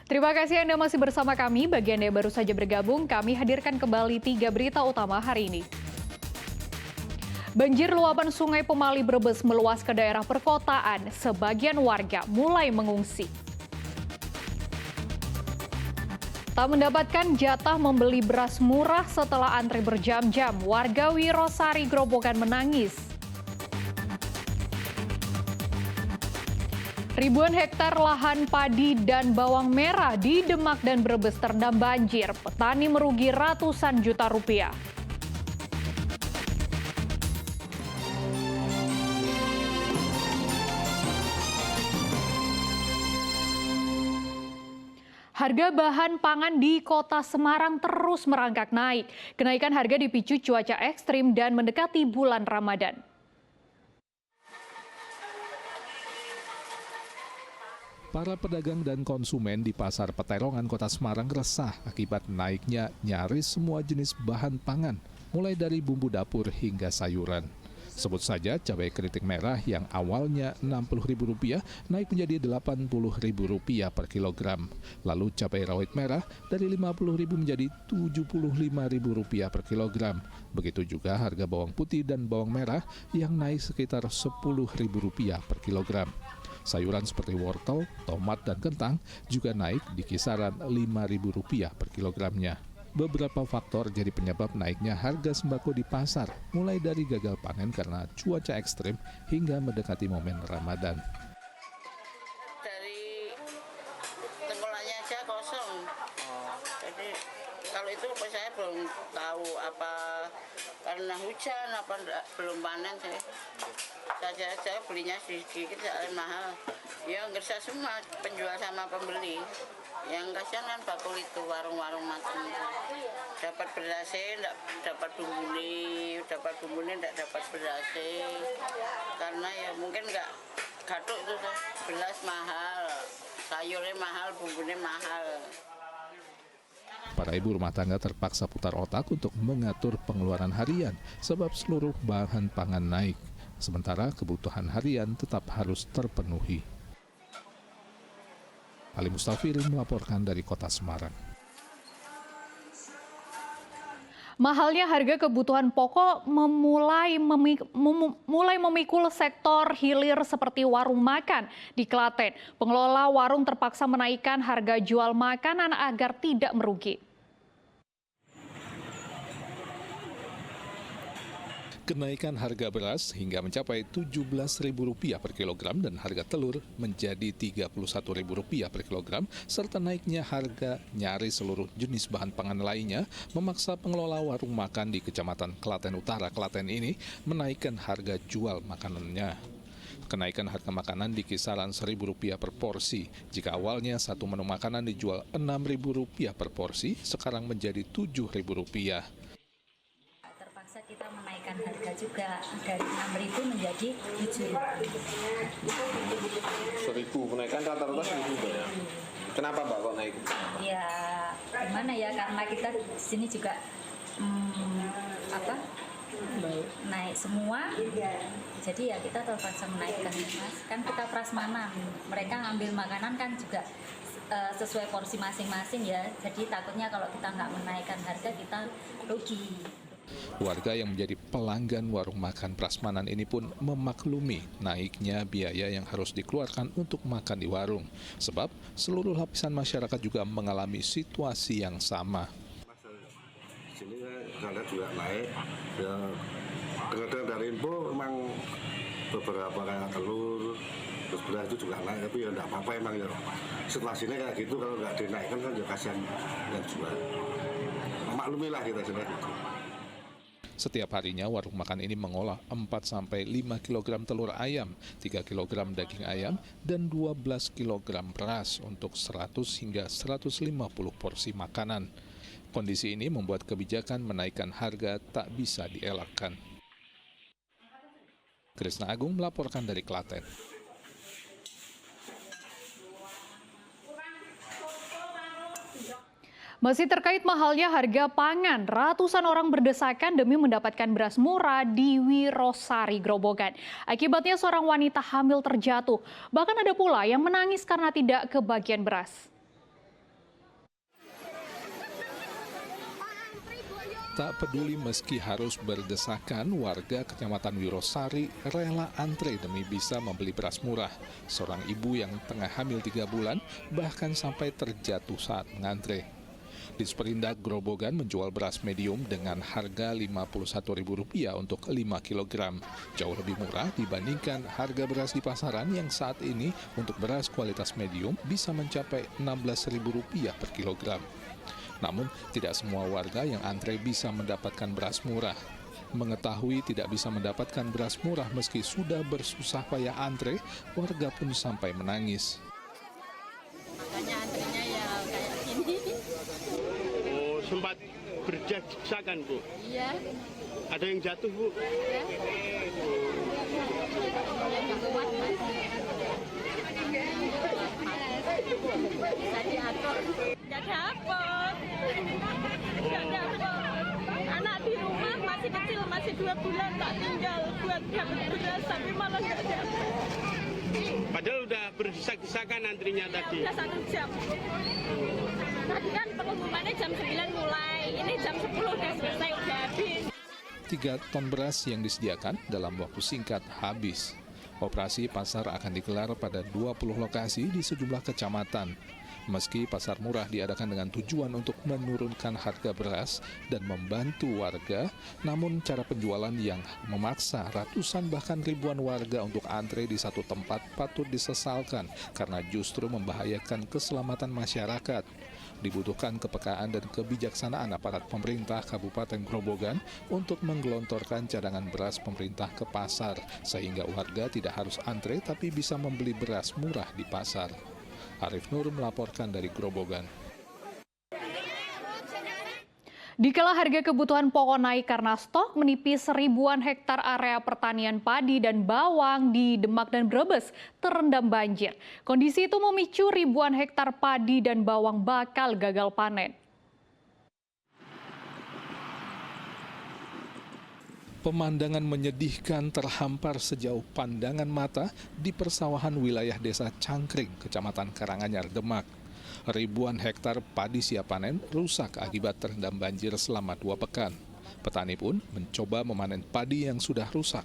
Terima kasih Anda masih bersama kami. Bagi Anda yang baru saja bergabung, kami hadirkan kembali 3 berita utama hari ini. Banjir luapan Sungai Pemali Brebes meluas ke daerah perkotaan. Sebagian warga mulai mengungsi. Tak mendapatkan jatah membeli beras murah setelah antri berjam-jam. Warga Wirosari Grobogan menangis. Ribuan hektar lahan padi dan bawang merah di Demak dan Brebes terendam banjir. Petani merugi ratusan juta rupiah. Harga bahan pangan di Kota Semarang terus merangkak naik. Kenaikan harga dipicu cuaca ekstrim dan mendekati bulan Ramadan. Para pedagang dan konsumen di Pasar Peterongan Kota Semarang resah akibat naiknya nyaris semua jenis bahan pangan, mulai dari bumbu dapur hingga sayuran. Sebut saja cabai keriting merah yang awalnya Rp60.000 naik menjadi Rp80.000 per kilogram. Lalu cabai rawit merah dari Rp50.000 menjadi Rp75.000 per kilogram. Begitu juga harga bawang putih dan bawang merah yang naik sekitar Rp10.000 per kilogram. Sayuran seperti wortel, tomat, dan kentang juga naik di kisaran Rp5.000 per kilogramnya. Beberapa faktor jadi penyebab naiknya harga sembako di pasar, mulai dari gagal panen karena cuaca ekstrim hingga mendekati momen Ramadan. Dari tengkoraknya aja kosong. Jadi kalau itu saya belum tahu apa karena hujan apa belum panen saya. Saya belinya sedikit soalnya mahal. Ya ngerasa semua penjual sama pembeli. Yang kasihan kan bakul itu warung-warung macam itu. Dapat berasnya, enggak dapat bumbunya enggak dapat berasnya. Karena ya mungkin enggak gatuk itu beras mahal, sayurnya mahal, bumbunya mahal. Para ibu rumah tangga terpaksa putar otak untuk mengatur pengeluaran harian sebab seluruh bahan pangan naik. Sementara kebutuhan harian tetap harus terpenuhi. Ali Mustafiri melaporkan dari Kota Semarang. Mahalnya harga kebutuhan pokok mulai memikul sektor hilir seperti warung makan di Klaten. Pengelola warung terpaksa menaikkan harga jual makanan agar tidak merugi. Kenaikan harga beras hingga mencapai Rp17.000 per kilogram dan harga telur menjadi Rp31.000 per kilogram, serta naiknya harga nyaris seluruh jenis bahan pangan lainnya memaksa pengelola warung makan di Kecamatan Klaten Utara, Klaten ini menaikkan harga jual makanannya. Kenaikan harga makanan di kisaran Rp1.000 per porsi. Jika awalnya satu menu makanan dijual Rp6.000 per porsi, sekarang menjadi Rp7.000. Terpaksa kita menaikkan harga juga dari Rp6.000 menjadi Rp7.000. Rp1.000 kenaikan rata-rata Rp1.000 ya. Kenapa Mbak kok naik? Ya gimana ya, karena kita di sini juga naik semua, jadi ya kita terpaksa menaikkan, Mas. Kan kita prasmanan, mereka ngambil makanan kan juga sesuai porsi masing-masing ya. Jadi takutnya kalau kita nggak menaikkan harga kita rugi. Warga yang menjadi pelanggan warung makan prasmanan ini pun memaklumi naiknya biaya yang harus dikeluarkan untuk makan di warung. Sebab seluruh lapisan masyarakat juga mengalami situasi yang sama. Di sini harga juga naik. Ya, dengar dari info memang beberapa kayak telur, terus beras itu juga naik. Tapi ya enggak apa-apa emang ya. Situasinya kayak gitu, kalau nggak dinaikkan kan ya kasihan yang jual. Memaklumilah kita sebenarnya. Setiap harinya warung makan ini mengolah 4-5 kg telur ayam, 3 kg daging ayam, dan 12 kg beras untuk 100 hingga 150 porsi makanan. Kondisi ini membuat kebijakan menaikkan harga tak bisa dielakkan. Krisna Agung melaporkan dari Klaten. Masih terkait mahalnya harga pangan, ratusan orang berdesakan demi mendapatkan beras murah di Wirosari Grobogan. Akibatnya seorang wanita hamil terjatuh. Bahkan ada pula yang menangis karena tidak kebagian beras. Tak peduli meski harus berdesakan, warga Kecamatan Wirosari rela antre demi bisa membeli beras murah. Seorang ibu yang tengah hamil 3 bulan bahkan sampai terjatuh saat mengantre. Disperindak Grobogan menjual beras medium dengan harga Rp51.000 untuk 5 kg. Jauh lebih murah dibandingkan harga beras di pasaran yang saat ini untuk beras kualitas medium bisa mencapai Rp16.000 per kilogram. Namun, tidak semua warga yang antre bisa mendapatkan beras murah. Mengetahui tidak bisa mendapatkan beras murah meski sudah bersusah payah antre, warga pun sampai menangis. Makanya antrenya ya kayak gini. Oh, sempat berdesakan, Bu? Iya. Ada yang jatuh, Bu? Ya. Yang kuat, Mas. Bisa diatur. Nggak dapet. Anak di rumah masih kecil, masih 2 bulan tak tinggal buat dapat beras, tapi malah nggak dapet. Padahal udah berdesak-desakan antrinya tadi. Udah 1 jam. Tadi kan pengumumannya jam 9 mulai, ini jam 10 udah selesai, udah habis. 3 ton beras yang disediakan dalam waktu singkat habis. Operasi pasar akan digelar pada 20 lokasi di sejumlah kecamatan. Meski pasar murah diadakan dengan tujuan untuk menurunkan harga beras dan membantu warga, namun cara penjualan yang memaksa ratusan bahkan ribuan warga untuk antre di satu tempat patut disesalkan karena justru membahayakan keselamatan masyarakat. Dibutuhkan kepekaan dan kebijaksanaan aparat pemerintah Kabupaten Grobogan untuk menggelontorkan cadangan beras pemerintah ke pasar, sehingga warga tidak harus antre tapi bisa membeli beras murah di pasar. Arif Nur melaporkan dari Grobogan. Dikala harga kebutuhan pokok naik karena stok menipis, ribuan hektar area pertanian padi dan bawang di Demak dan Brebes terendam banjir. Kondisi itu memicu ribuan hektar padi dan bawang bakal gagal panen. Pemandangan menyedihkan terhampar sejauh pandangan mata di persawahan wilayah Desa Cangkring, Kecamatan Karanganyar, Demak. Ribuan hektar padi siap panen rusak akibat terendam banjir selama 2 pekan. Petani pun mencoba memanen padi yang sudah rusak.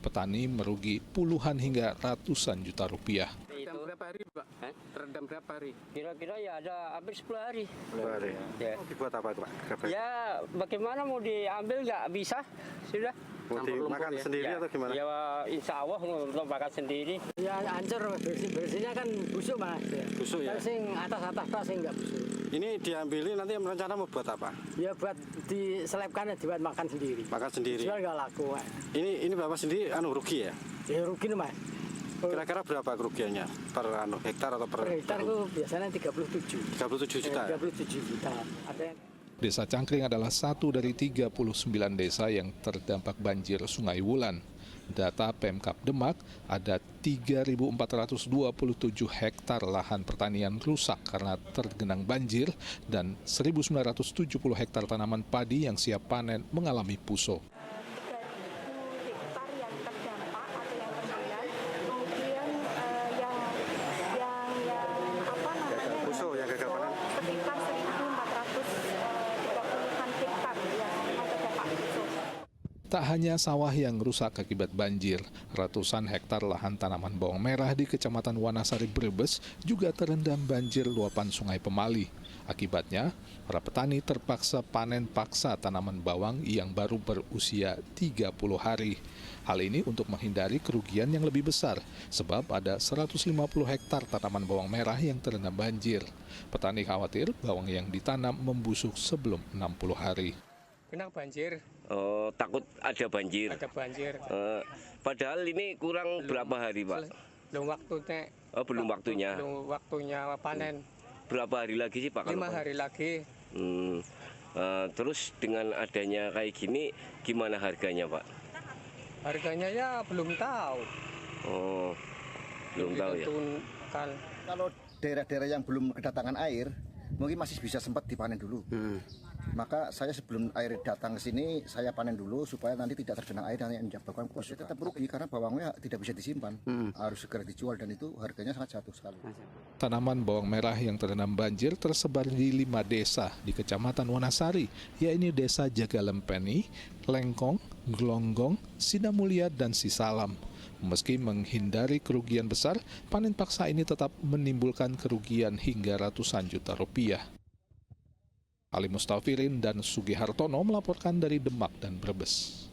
Petani merugi puluhan hingga ratusan juta rupiah. Terendam berapa hari, Pak? Terendam berapa hari? Kira-kira ya ada hampir 10 hari. 10 hari. Ya. Dibuat apa itu, Pak? Ya bagaimana mau diambil nggak bisa, sudah. Mau dimakan sendiri atau gimana? Ya insya Allah untuk makan sendiri. Ya hancur, bersihnya kan busuk, Mas. Busuk ya? Sing atas-atas Pak, sing nggak busuk. Ini diambilin nanti rencana mau buat apa? Ya buat diselipkan, dibuat makan sendiri. Makan sendiri? Jual nggak laku, Pak. Ini Bapak sendiri rugi ya? Ya rugi nih, Mas. Kira-kira berapa kerugiannya per hektar atau per hektar itu biasanya 37. 37 juta? 37 juta. Ada yang... Desa Cangkring adalah satu dari 39 desa yang terdampak banjir Sungai Wulan. Data Pemkab Demak, ada 3.427 hektar lahan pertanian rusak karena tergenang banjir dan 1.970 hektar tanaman padi yang siap panen mengalami puso. Tak hanya sawah yang rusak akibat banjir, ratusan hektar lahan tanaman bawang merah di Kecamatan Wanasari, Brebes juga terendam banjir luapan Sungai Pemali. Akibatnya, para petani terpaksa panen paksa tanaman bawang yang baru berusia 30 hari. Hal ini untuk menghindari kerugian yang lebih besar, sebab ada 150 hektar tanaman bawang merah yang terendam banjir. Petani khawatir bawang yang ditanam membusuk sebelum 60 hari. Kena banjir. Oh, takut ada banjir. Ada banjir. Padahal ini kurang berapa hari, Pak? Belum waktunya. Oh, belum waktunya. Belum waktunya panen. Berapa hari lagi sih, Pak? 5 hari lagi. Terus dengan adanya kayak gini, gimana harganya, Pak? Harganya ya belum tahu. Oh, belum tahu ya. Kalau daerah-daerah yang belum kedatangan air, mungkin masih bisa sempat dipanen dulu. Maka saya sebelum air datang ke sini, saya panen dulu supaya nanti tidak tergenang air dan yang menyebabkan proses tetap rugi karena bawangnya tidak bisa disimpan, harus segera dijual dan itu harganya sangat jatuh sekali. Tanaman bawang merah yang terendam banjir tersebar di 5 desa di Kecamatan Wanasari, yaitu Desa Jagalempeni, Lengkong, Glonggong, Sidamulia, dan Sisalam. Meski menghindari kerugian besar, panen paksa ini tetap menimbulkan kerugian hingga ratusan juta rupiah. Ali Mustafirin dan Sugihartono melaporkan dari Demak dan Brebes.